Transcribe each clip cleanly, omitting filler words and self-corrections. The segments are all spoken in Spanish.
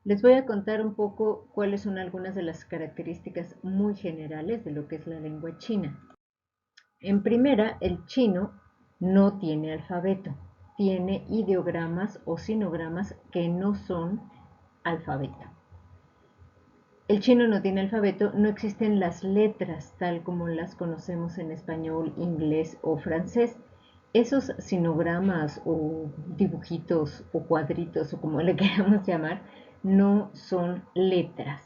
Les voy a contar un poco cuáles son algunas de las características muy generales de lo que es la lengua china. En primera, el chino no tiene alfabeto, tiene ideogramas o sinogramas que no son alfabeto. El chino no tiene alfabeto, no existen las letras tal como las conocemos en español, inglés o francés. Esos sinogramas o dibujitos o cuadritos o como le queramos llamar, no son letras.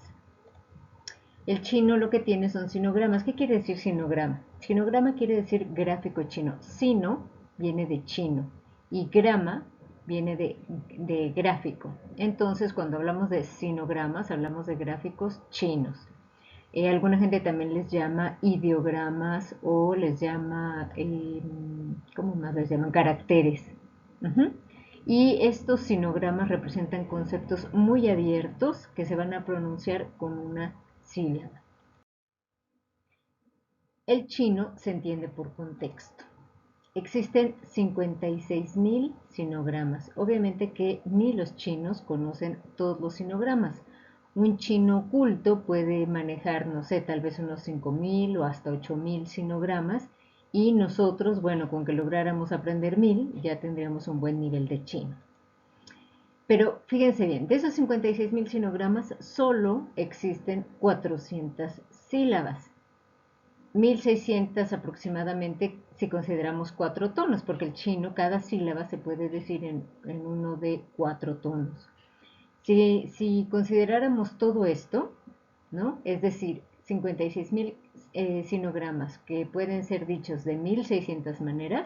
El chino lo que tiene son sinogramas. ¿Qué quiere decir sinograma? Sinograma quiere decir gráfico chino. Sino viene de chino y grama viene de gráfico. Entonces, cuando hablamos de sinogramas, hablamos de gráficos chinos. Alguna gente también les llama ideogramas o les llama, ¿cómo más les llaman? Caracteres. Ujú. Y estos sinogramas representan conceptos muy abiertos que se van a pronunciar con una sílaba. El chino se entiende por contexto. Existen 56.000 sinogramas. Obviamente que ni los chinos conocen todos los sinogramas. Un chino culto puede manejar, no sé, tal vez unos 5.000 o hasta 8.000 sinogramas. Y nosotros, bueno, con que lográramos aprender 1.000, ya tendríamos un buen nivel de chino. Pero fíjense bien, de esos 56.000 sinogramas solo existen 400 sílabas. 1.600 aproximadamente si consideramos 4 tonos, porque el chino cada sílaba se puede decir en uno de 4 tonos. Si consideráramos todo esto, ¿no? Es decir, 56.000 sinogramas que pueden ser dichos de 1.600 maneras,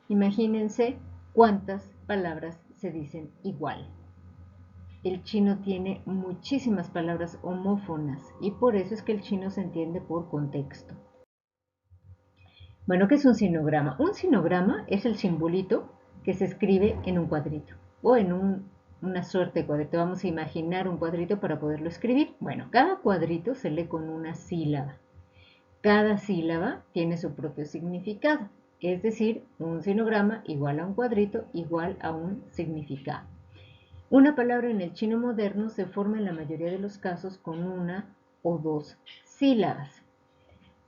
imagínense cuántas palabras se dicen igual. El chino tiene muchísimas palabras homófonas y por eso es que el chino se entiende por contexto. Bueno, ¿qué es un sinograma? Un sinograma es el simbolito que se escribe en un cuadrito o en una suerte de cuadrito. Vamos a imaginar un cuadrito para poderlo escribir. Bueno, cada cuadrito se lee con una sílaba. Cada sílaba tiene su propio significado. Es decir, un sinograma igual a un cuadrito igual a un significado. Una palabra en el chino moderno se forma en la mayoría de los casos con una o dos sílabas.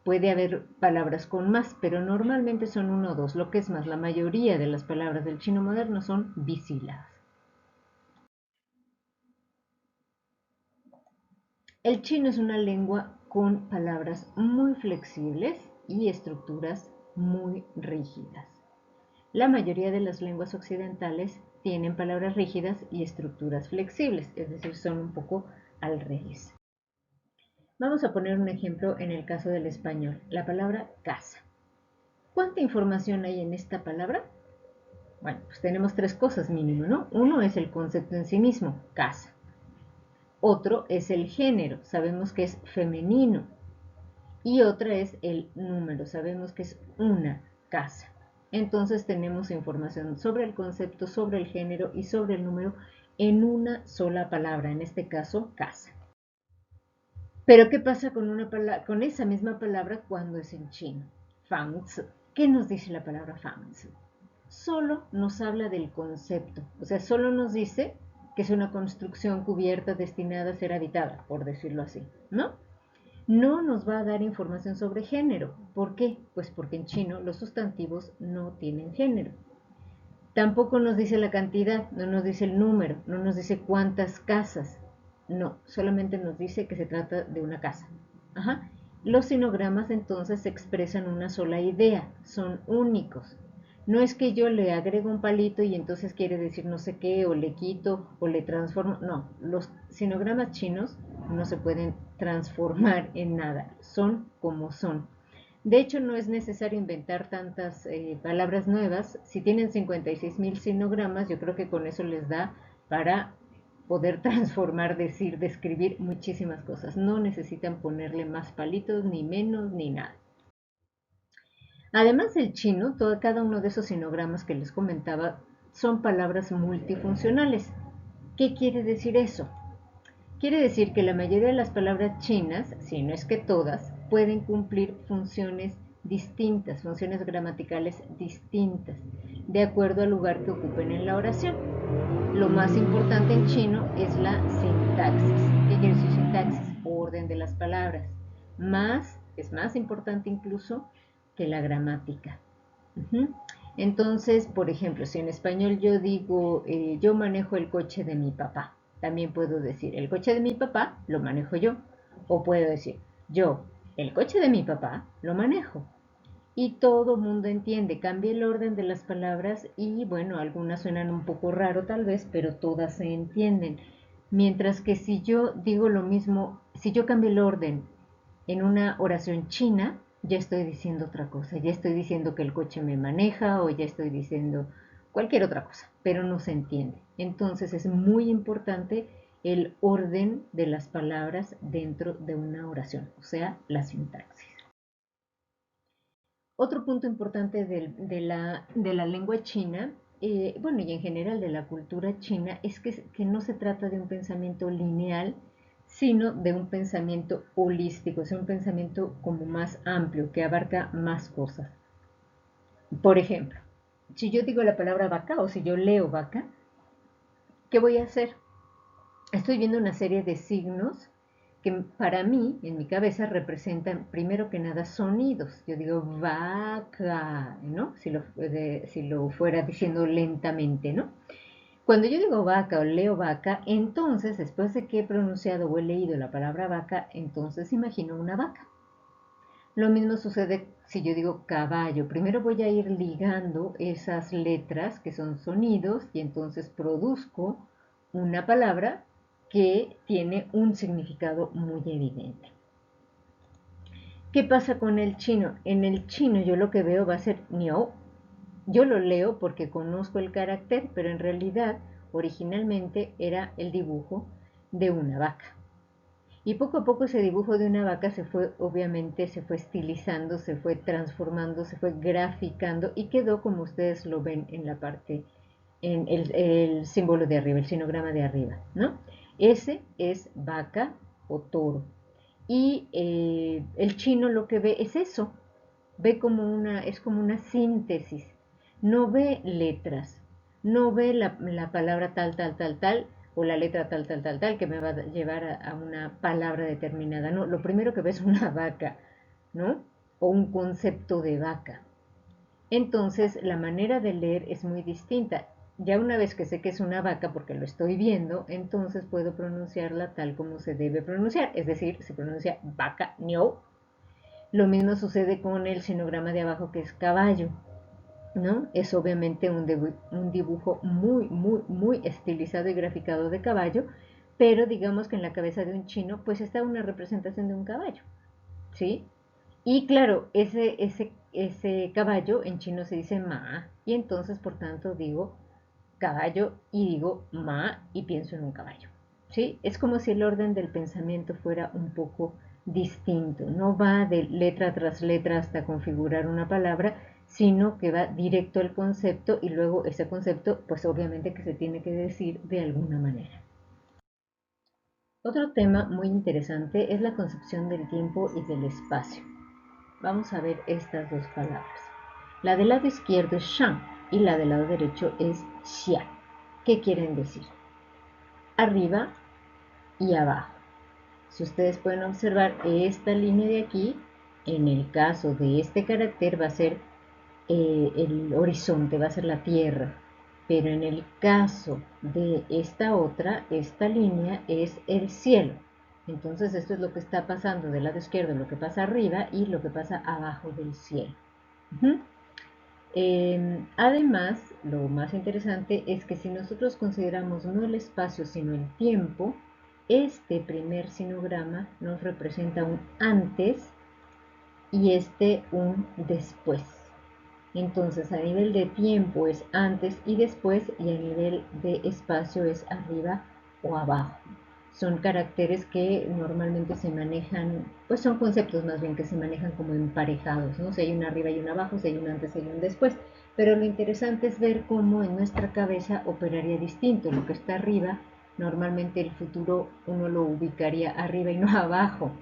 Puede haber palabras con más, pero normalmente son uno o dos. Lo que es más, la mayoría de las palabras del chino moderno son bisílabas. El chino es una lengua con palabras muy flexibles y estructuras muy rígidas. La mayoría de las lenguas occidentales tienen palabras rígidas y estructuras flexibles, es decir, son un poco al revés. Vamos a poner un ejemplo en el caso del español, la palabra casa. ¿Cuánta información hay en esta palabra? Bueno, pues tenemos tres cosas mínimo, ¿no? Uno es el concepto en sí mismo, casa. Otro es el género, sabemos que es femenino. Y otra es el número, sabemos que es una casa. Entonces tenemos información sobre el concepto, sobre el género y sobre el número en una sola palabra, en este caso casa. Pero ¿qué pasa con esa misma palabra cuando es en chino? Fangzi. ¿Qué nos dice la palabra fangzi? Solo nos habla del concepto, o sea, solo nos dice que es una construcción cubierta destinada a ser habitada, por decirlo así, ¿no? No nos va a dar información sobre género. ¿Por qué? Pues porque en chino los sustantivos no tienen género. Tampoco nos dice la cantidad, no nos dice el número, no nos dice cuántas casas. No, solamente nos dice que se trata de una casa. Ajá. Los sinogramas entonces expresan una sola idea, son únicos. No es que yo le agrego un palito y entonces quiere decir no sé qué, o le quito, o le transformo. No, los sinogramas chinos no se pueden transformar en nada, son como son. De hecho, no es necesario inventar tantas palabras nuevas. Si tienen 56.000 sinogramas, yo creo que con eso les da para poder transformar, decir, describir muchísimas cosas. No necesitan ponerle más palitos, ni menos, ni nada. Además del chino, cada uno de esos sinogramas que les comentaba son palabras multifuncionales. ¿Qué quiere decir eso? Quiere decir que la mayoría de las palabras chinas, si no es que todas, pueden cumplir funciones distintas, funciones gramaticales distintas, de acuerdo al lugar que ocupen en la oración. Lo más importante en chino es la sintaxis. orden de las palabras. Es más importante incluso que la gramática. Entonces, por ejemplo, si en español yo digo, yo manejo el coche de mi papá, también puedo decir, el coche de mi papá lo manejo yo. O puedo decir, yo, el coche de mi papá lo manejo. Y todo mundo entiende, cambia el orden de las palabras y bueno, algunas suenan un poco raro tal vez, pero todas se entienden. Mientras que si yo digo lo mismo, si yo cambio el orden en una oración china, ya estoy diciendo otra cosa, ya estoy diciendo que el coche me maneja o ya estoy diciendo cualquier otra cosa, pero no se entiende. Entonces es muy importante el orden de las palabras dentro de una oración, o sea, la sintaxis. Otro punto importante de la lengua china, bueno, y en general de la cultura china, es que no se trata de un pensamiento lineal, sino de un pensamiento holístico, es un pensamiento como más amplio, que abarca más cosas. Por ejemplo, si yo digo la palabra vaca o si yo leo vaca, ¿qué voy a hacer? Estoy viendo una serie de signos que para mí, en mi cabeza, representan primero que nada sonidos. Yo digo vaca, ¿no? Si lo fuera diciendo lentamente, ¿no? Cuando yo digo vaca o leo vaca, entonces, después de que he pronunciado o he leído la palabra vaca, entonces imagino una vaca. Lo mismo sucede si yo digo caballo. Primero voy a ir ligando esas letras que son sonidos y entonces produzco una palabra que tiene un significado muy evidente. ¿Qué pasa con el chino? En el chino yo lo que veo va a ser niao. Yo lo leo porque conozco el carácter, pero en realidad originalmente era el dibujo de una vaca. Y poco a poco ese dibujo de una vaca se fue, obviamente, se fue estilizando, se fue transformando, se fue graficando y quedó como ustedes lo ven en la parte, en el símbolo de arriba, el sinograma de arriba, ¿no? Ese es vaca o toro. Y el chino lo que ve es eso, ve es como una síntesis, no ve letras, no ve la palabra tal, tal, tal, tal, o la letra tal, tal, tal, tal, que me va a llevar a una palabra determinada. No, lo primero que ve es una vaca, ¿no? O un concepto de vaca. Entonces, la manera de leer es muy distinta. Ya una vez que sé que es una vaca, porque lo estoy viendo, entonces puedo pronunciarla tal como se debe pronunciar. Es decir, se pronuncia vaca, niou. Lo mismo sucede con el sinograma de abajo, que es caballo, ¿no? Es obviamente un dibujo muy, muy, muy estilizado y graficado de caballo, pero digamos que en la cabeza de un chino pues está una representación de un caballo, ¿sí? Y claro, ese caballo en chino se dice ma, y entonces por tanto digo caballo y digo ma y pienso en un caballo, ¿sí? Es como si el orden del pensamiento fuera un poco distinto, no va de letra tras letra hasta configurar una palabra, sino que va directo al concepto y luego ese concepto pues obviamente que se tiene que decir de alguna manera. Otro tema muy interesante es la concepción del tiempo y del espacio. Vamos a ver estas dos palabras. La del lado izquierdo es shang y la del lado derecho es xia. ¿Qué quieren decir? Arriba y abajo. Si ustedes pueden observar esta línea de aquí, en el caso de este carácter va a ser el horizonte, va a ser la tierra. Pero en el caso de esta otra, esta línea es el cielo. Entonces esto es lo que está pasando del lado izquierdo, lo que pasa arriba y lo que pasa abajo del cielo. Además, lo más interesante es que si nosotros consideramos no el espacio sino el tiempo, este primer sinograma nos representa un antes y este un después. Entonces, a nivel de tiempo es antes y después, y a nivel de espacio es arriba o abajo. Son caracteres que normalmente se manejan, pues son conceptos más bien que se manejan como emparejados, ¿no? Si hay un arriba y un abajo, si hay un antes y un después. Pero lo interesante es ver cómo en nuestra cabeza operaría distinto. Lo que está arriba, normalmente el futuro uno lo ubicaría arriba y no abajo,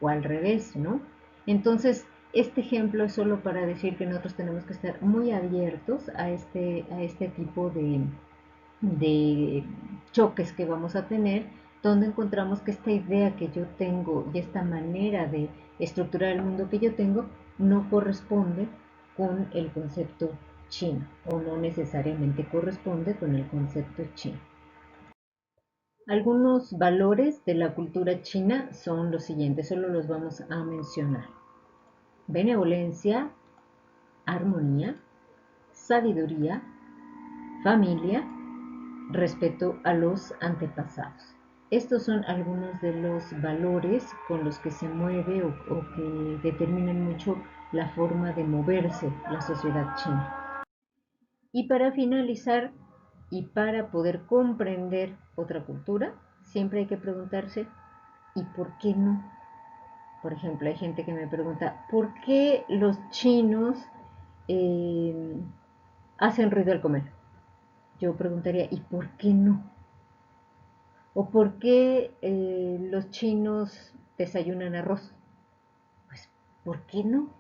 o al revés, ¿no? Entonces, este ejemplo es solo para decir que nosotros tenemos que estar muy abiertos a este tipo de choques que vamos a tener donde encontramos que esta idea que yo tengo y esta manera de estructurar el mundo que yo tengo no corresponde con el concepto chino o no necesariamente corresponde con el concepto chino. Algunos valores de la cultura china son los siguientes, solo los vamos a mencionar. Benevolencia, armonía, sabiduría, familia, respeto a los antepasados. Estos son algunos de los valores con los que se mueve o que determinan mucho la forma de moverse la sociedad china. Y para finalizar, y para poder comprender otra cultura, siempre hay que preguntarse, ¿y por qué no? Por ejemplo, hay gente que me pregunta, ¿por qué los chinos eh, hacen ruido al comer? Yo preguntaría, ¿y por qué no? ¿O por qué los chinos desayunan arroz? Pues, ¿por qué no?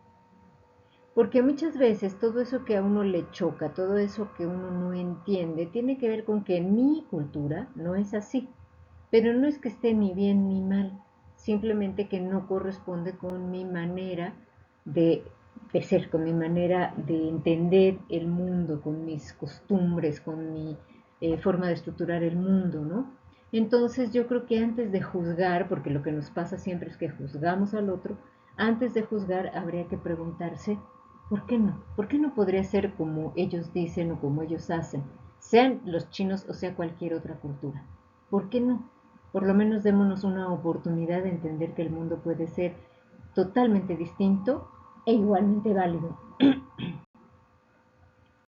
Porque muchas veces todo eso que a uno le choca, todo eso que uno no entiende, tiene que ver con que en mi cultura no es así. Pero no es que esté ni bien ni mal, simplemente que no corresponde con mi manera de, de ser, con mi manera de entender el mundo, con mis costumbres, con mi forma de estructurar el mundo, ¿no? Entonces yo creo que antes de juzgar, porque lo que nos pasa siempre es que juzgamos al otro, antes de juzgar habría que preguntarse, ¿por qué no? ¿Por qué no podría ser como ellos dicen o como ellos hacen? Sean los chinos o sea cualquier otra cultura. ¿Por qué no? Por lo menos démonos una oportunidad de entender que el mundo puede ser totalmente distinto e igualmente válido.